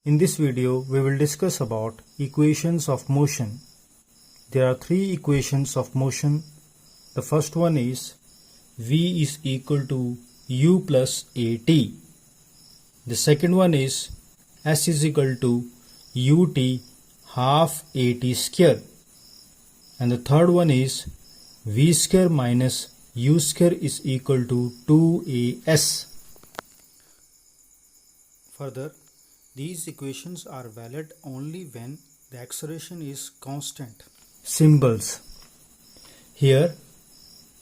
In this video, we will discuss about equations of motion. There are three equations of motion. The first one is V is equal to U plus AT. The second one is S is equal to UT half AT square. And the third one is V square minus U square is equal to 2AS. Further, these equations are valid only when the acceleration is constant. Symbols. Here,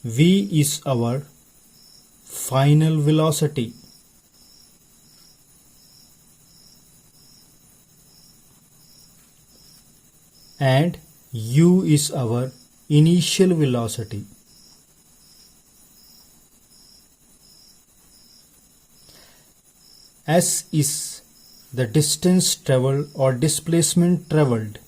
V is our final velocity. And U is our initial velocity. S is the distance traveled or displacement traveled.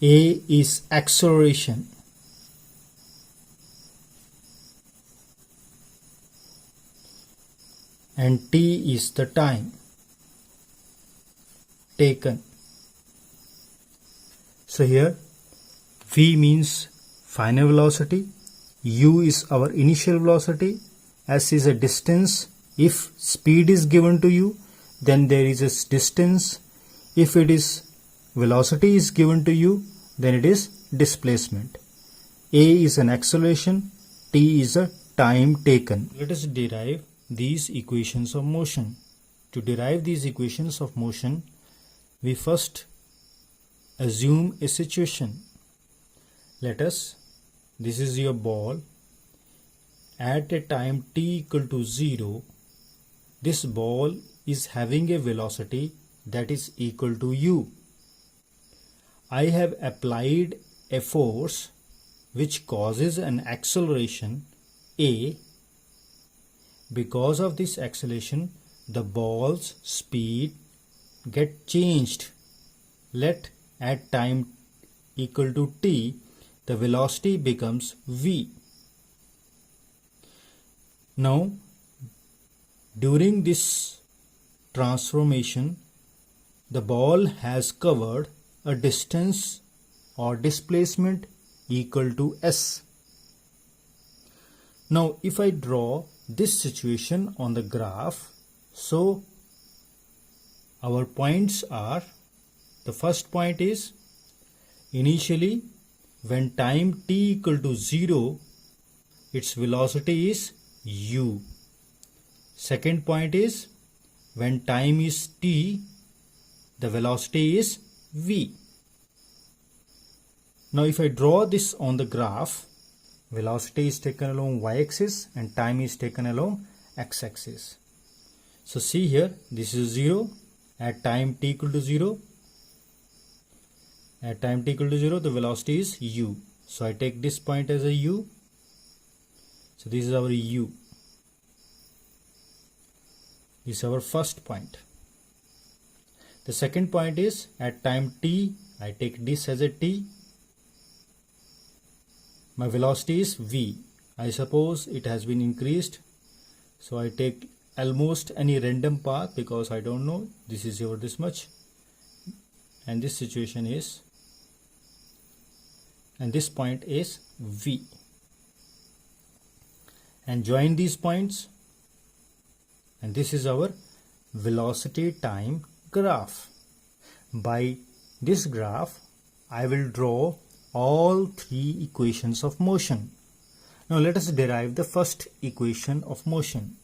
A is acceleration. And T is the time taken. So here V means final velocity, U is our initial velocity, S is a distance. If speed is given to you, then there is a distance. If it is velocity is given to you, then it is displacement. A is an acceleration, T is a time taken. Let us derive these equations of motion. To derive these equations of motion, we first assume a situation. This is your ball. At a time t equal to 0, this ball is having a velocity that is equal to u. I have applied a force which causes an acceleration a. Because of this acceleration, the ball's speed get changed. Let at time equal to t, the velocity becomes v. Now, during this transformation, the ball has covered a distance or displacement equal to s. Now, if I draw this situation on the graph, so our points are, the first point is initially when time t equal to 0, its velocity is u. Second point is when time is t, the velocity is v. Now if I draw this on the graph, velocity is taken along y-axis and time is taken along x-axis. So see here, this is 0 at time t equal to 0. At time t equal to 0, the velocity is u. So I take this point as a u. So this is our u. This is our first point. The second point is at time t, I take this as a t. My velocity is v. I suppose it has been increased. So I take almost any random path because I don't know. This is over this much. And this situation is, and this point is v. And join these points. And this is our velocity time graph. By this graph, I will draw all three equations of motion. Now let us derive the first equation of motion.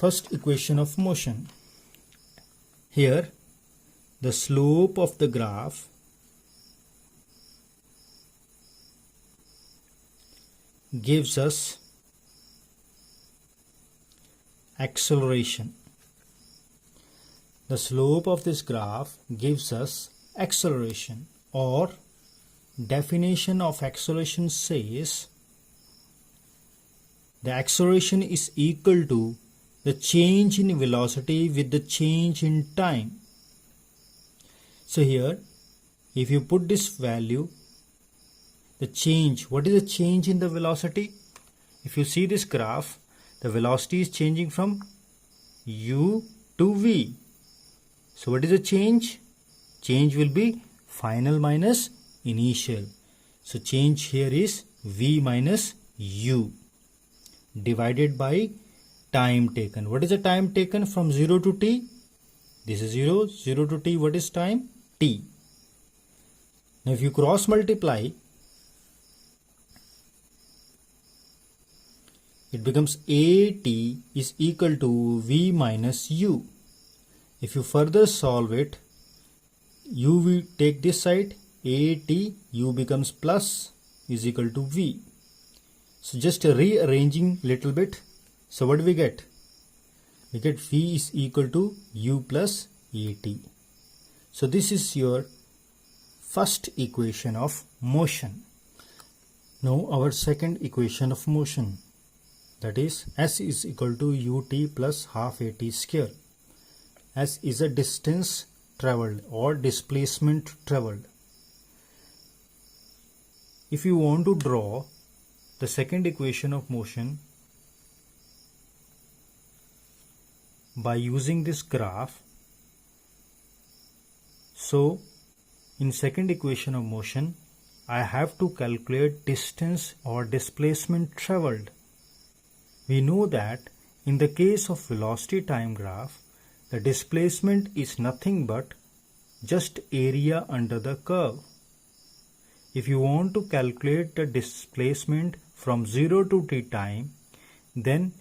First equation of motion. Here, the slope of the graph gives us acceleration. the slope of this graph gives us acceleration, or definition of acceleration says the acceleration is equal to the change in velocity with the change in time. So here, if you put this value, the change, what is the change in the velocity? If you see this graph, the velocity is changing from u to v. So what is the change? Change will be final minus initial. So change here is v minus u divided by time taken. What is the time taken from 0 to t? This is 0, 0 to t. What is time? T. Now if you cross multiply, it becomes at is equal to v minus u. If you further solve it, u will take this side, at u becomes plus is equal to v. So just rearranging little bit. So what do we get? We get v is equal to u plus at. So this is your first equation of motion. Now our second equation of motion, that is s is equal to ut plus half at square. S is a distance traveled or displacement traveled. If you want to draw the second equation of motion by using this graph, so in second equation of motion, I have to calculate distance or displacement traveled. We know that in the case of velocity time graph, the displacement is nothing but just area under the curve. If you want to calculate the displacement from 0 to t time, then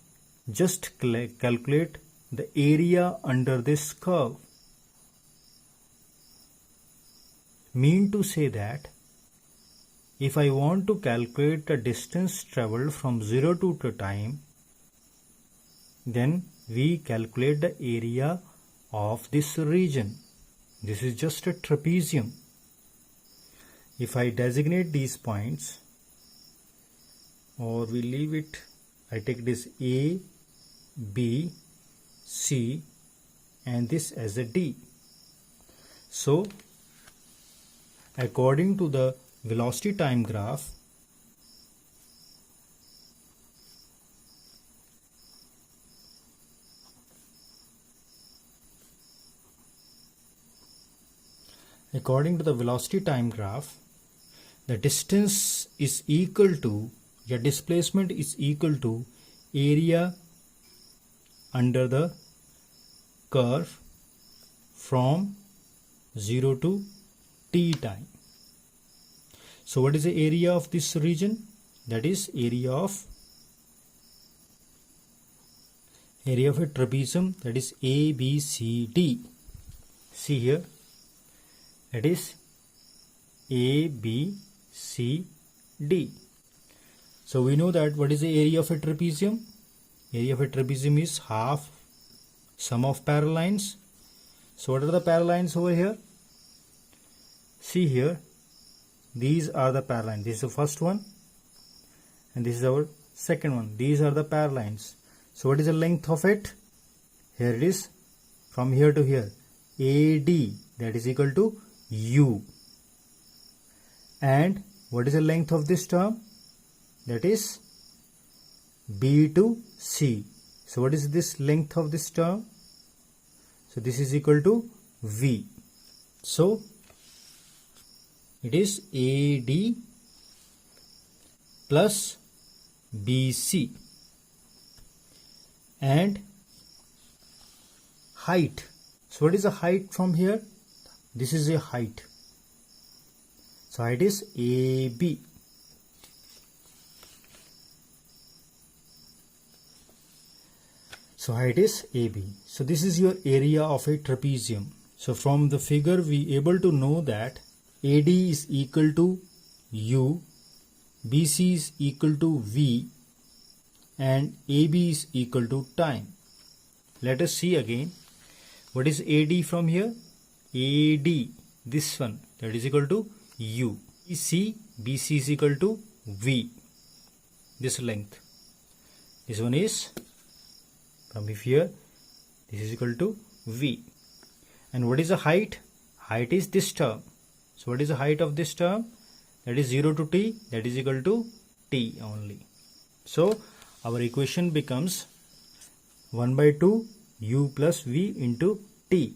just calculate the area under this curve. Mean to say that if I want to calculate the distance traveled from 0 to t time, then we calculate the area of this region. This is just a trapezium. If I designate these points, or we leave it, I take this A, B, C and this as a D. So according to the velocity time graph, the distance is equal to, your displacement is equal to area under the curve from 0 to t time. So what is the area of this region? That is area of a trapezium, that is ABCD. See here, it is ABCD. So we know that what is the area of a trapezium? Area of a trapezium is half sum of parallel lines. So what are the parallel lines over here? See here, these are the parallel lines. This is the first one and this is our second one. These are the parallel lines. So what is the length of it? Here it is, from here to here, AD, that is equal to U. And what is the length of this term? That is B to C. So what is this length of this term? So this is equal to V. So it is AD plus BC. And height. So what is the height from here? This is a height. So height is AB. So height is AB. So this is your area of a trapezium. So from the figure we able to know that AD is equal to U, BC is equal to V, and AB is equal to time. Let us see again. What is AD from here? AD, this one, that is equal to U. BC is equal to V, this length. This one is from here, this is equal to V. And what is the height? Height is this term. So what is the height of this term? That is 0 to t, that is equal to t only. So our equation becomes 1 by 2 u plus v into t.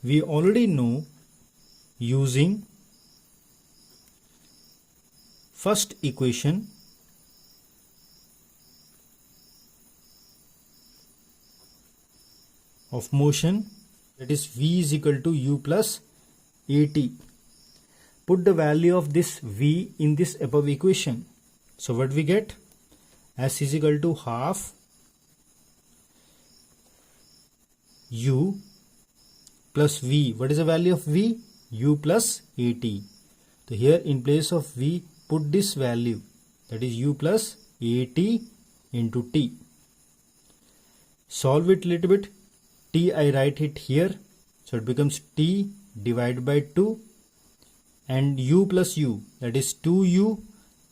We already know using first equation of motion, that is v is equal to u plus at. Put the value of this v in this above equation. So what we get? S is equal to half u plus v. What is the value of v? U plus at. So here in place of v, put this value, that is u plus at into t. Solve it little bit. T I write it here, so it becomes t divided by 2 and u plus u, that is 2u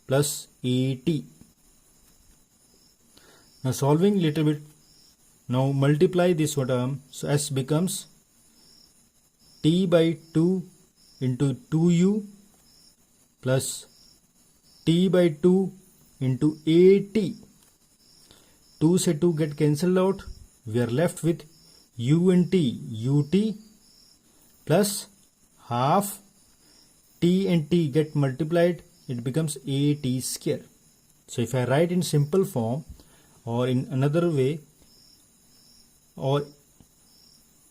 plus at. Now solving little bit, now multiply this term, so s becomes t by 2 into 2u plus t by 2 into at. 2 से 2 get cancelled out, we are left with u and t, ut plus half t and t get multiplied, it becomes at square. So if I write in simple form or in another way,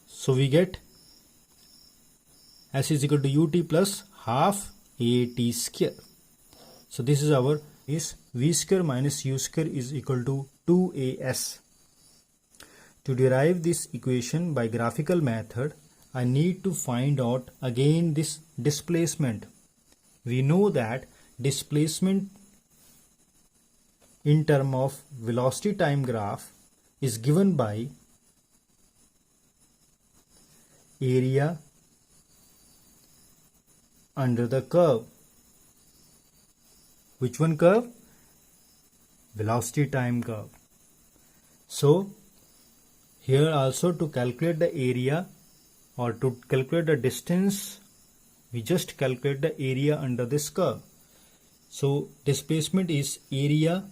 so we get s is equal to ut plus half at square. So this is our v square minus u square is equal to 2as. To derive this equation by graphical method, I need to find out again this displacement. We know that displacement in term of velocity time graph is given by area under the curve. Which one curve? Velocity time curve. So here also, to calculate the area or to calculate the distance, we just calculate the area under this curve. So displacement is area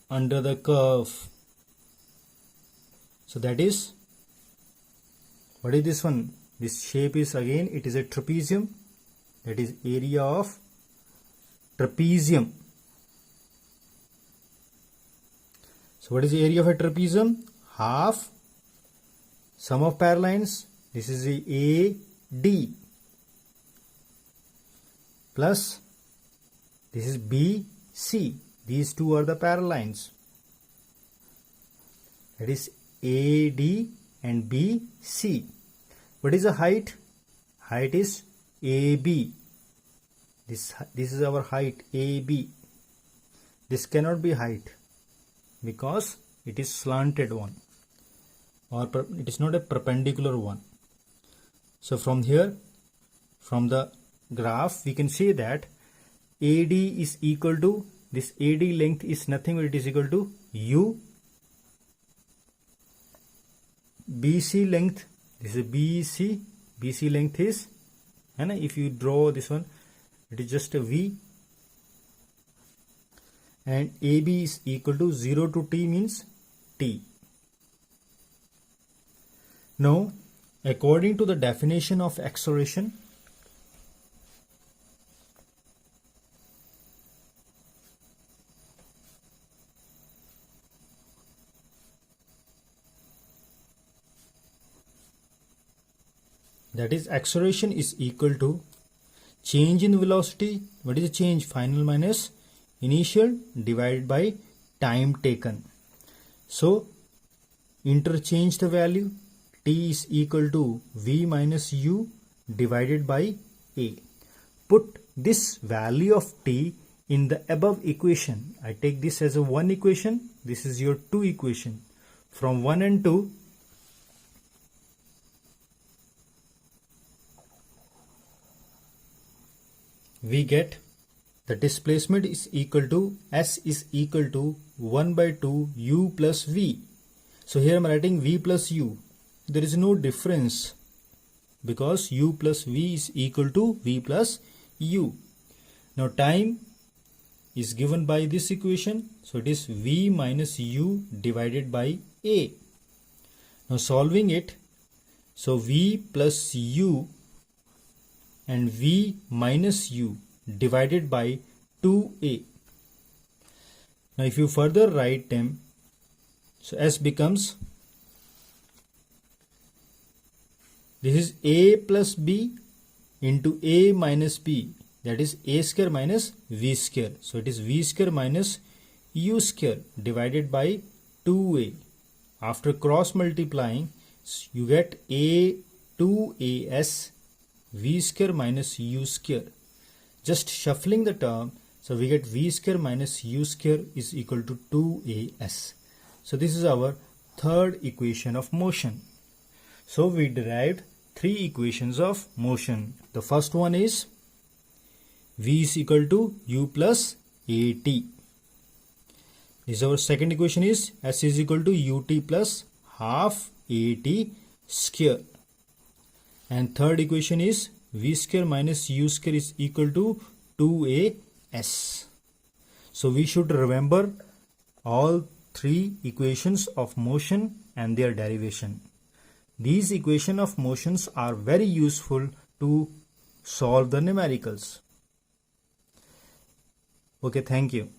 under the curve. So that is, what is this one? This shape is again, it is a trapezium. That is area of trapezium. So what is the area of a trapezium? Half sum of paralines, this is the AD, plus this is BC. These two are the paralines. That is AD and BC. What is the height? Height is AB. This is our height, AB. This cannot be height because it is slanted one, or it is not a perpendicular one. So from here, from the graph, we can say that AD is equal to, this AD length is nothing but it is equal to U. BC length, this is BC. BC length is, and if you draw this one, it is just a V. And AB is equal to 0 to t means t. Now, according to the definition of acceleration, that is, acceleration is equal to change in velocity. What is the change? Final minus initial divided by time taken. So interchange the value. T is equal to V minus U divided by A. Put this value of T in the above equation. I take this as a one equation. This is your two equation. from 1 and 2, we get the displacement is equal to S is equal to 1 by 2 U plus V. So here I am writing V plus U. There is no difference because U plus V is equal to V plus U. Now time is given by this equation. So it is V minus U divided by A. Now solving it. So V plus U and V minus U divided by 2A. Now if you further write them, so S becomes, this is A plus B into A minus B, that is A square minus V square. So it is V square minus U square divided by 2A. After cross multiplying, you get A 2AS V square minus U square. Just shuffling the term, so we get V square minus U square is equal to 2AS. So this is our third equation of motion. So we derived three equations of motion. The first one is V is equal to U plus AT. This our second equation is S is equal to UT plus half AT square. And third equation is V square minus U square is equal to 2AS. So we should remember all three equations of motion and their derivation. These equations of motions are very useful to solve the numericals. Okay, thank you.